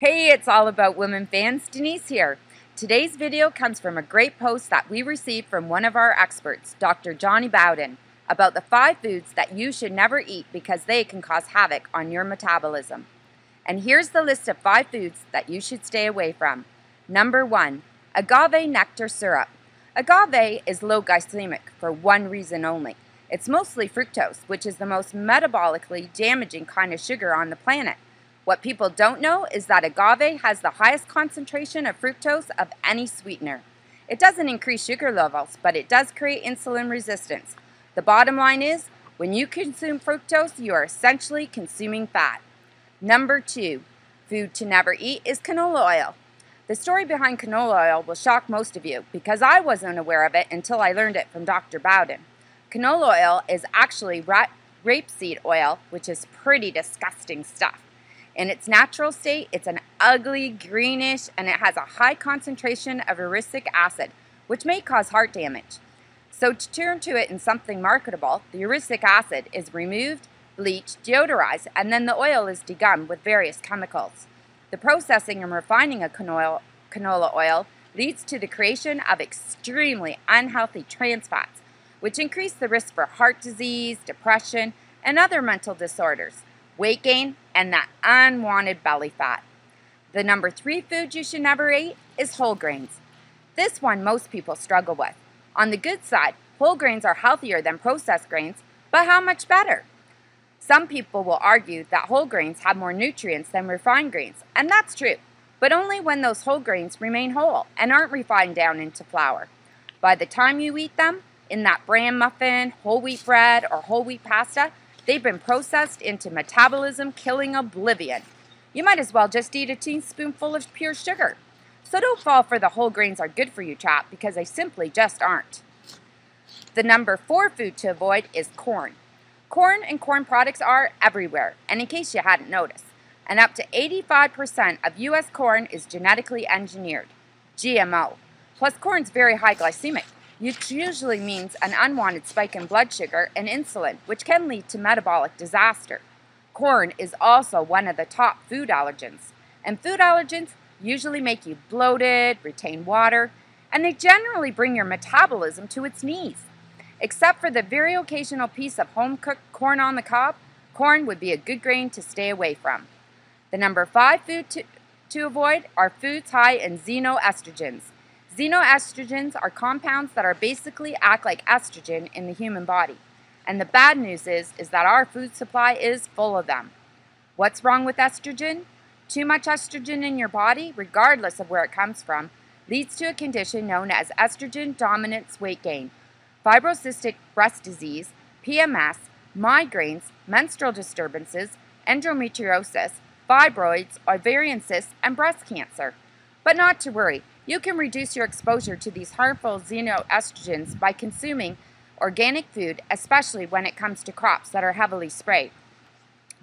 Hey, it's all about women fans. Denise here. Today's video comes from a great post that we received from one of our experts, Dr. Johnny Bowden, about the 5 foods that you should never eat because they can cause havoc on your metabolism. And here's the list of 5 foods that you should stay away from. Number 1, agave nectar syrup. Agave is low glycemic for one reason only. It's mostly fructose, which is the most metabolically damaging kind of sugar on the planet. What people don't know is that agave has the highest concentration of fructose of any sweetener. It doesn't increase sugar levels, but it does create insulin resistance. The bottom line is, when you consume fructose, you are essentially consuming fat. Number 2, food to never eat is canola oil. The story behind canola oil will shock most of you because I wasn't aware of it until I learned it from Dr. Bowden. Canola oil is actually rapeseed oil, which is pretty disgusting stuff. In its natural state, it's an ugly greenish and it has a high concentration of erucic acid, which may cause heart damage. So to turn to it in something marketable, the erucic acid is removed, bleached, deodorized, and then the oil is degummed with various chemicals. The processing and refining of canola oil leads to the creation of extremely unhealthy trans fats, which increase the risk for heart disease, depression, and other mental disorders, weight gain, and that unwanted belly fat. The number 3 food you should never eat is whole grains. This one most people struggle with. On the good side, whole grains are healthier than processed grains, but how much better? Some people will argue that whole grains have more nutrients than refined grains, and that's true, but only when those whole grains remain whole and aren't refined down into flour. By the time you eat them, in that bran muffin, whole wheat bread, or whole wheat pasta, they've been processed into metabolism killing oblivion. You might as well just eat a teaspoonful of pure sugar. So don't fall for the whole grains are good for you trap because they simply just aren't. The number 4 food to avoid is corn. Corn and corn products are everywhere, and in case you hadn't noticed, and up to 85% of U.S. corn is genetically engineered, GMO. Plus corn's very high glycemic, which usually means an unwanted spike in blood sugar and insulin, which can lead to metabolic disaster. Corn is also one of the top food allergens, and food allergens usually make you bloated, retain water, and they generally bring your metabolism to its knees. Except for the very occasional piece of home-cooked corn on the cob, corn would be a good grain to stay away from. The number 5 food to avoid are foods high in xenoestrogens. Xenoestrogens are compounds that basically act like estrogen in the human body. And the bad news is that our food supply is full of them. What's wrong with estrogen? Too much estrogen in your body, regardless of where it comes from, leads to a condition known as estrogen dominance weight gain, fibrocystic breast disease, PMS, migraines, menstrual disturbances, endometriosis, fibroids, ovarian cysts, and breast cancer. But not to worry, you can reduce your exposure to these harmful xenoestrogens by consuming organic food, especially when it comes to crops that are heavily sprayed.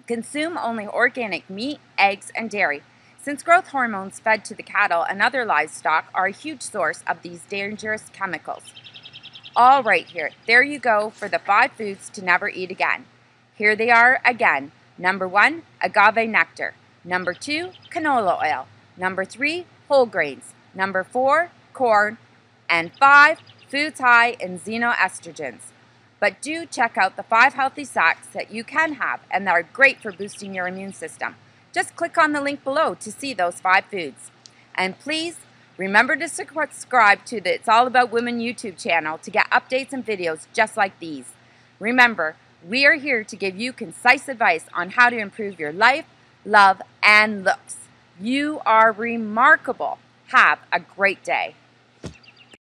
Consume only organic meat, eggs, and dairy, since growth hormones fed to the cattle and other livestock are a huge source of these dangerous chemicals. All right, there you go for the 5 foods to never eat again. Here they are again. Number 1, agave nectar. Number 2, canola oil. Number 3, whole grains. Number 4, corn. And 5, foods high in xenoestrogens. But do check out the 5 healthy snacks that you can have and that are great for boosting your immune system. Just click on the link below to see those 5 foods. And please, remember to subscribe to the It's All About Women YouTube channel to get updates and videos just like these. Remember, we are here to give you concise advice on how to improve your life, love, and looks. You are remarkable. Have a great day.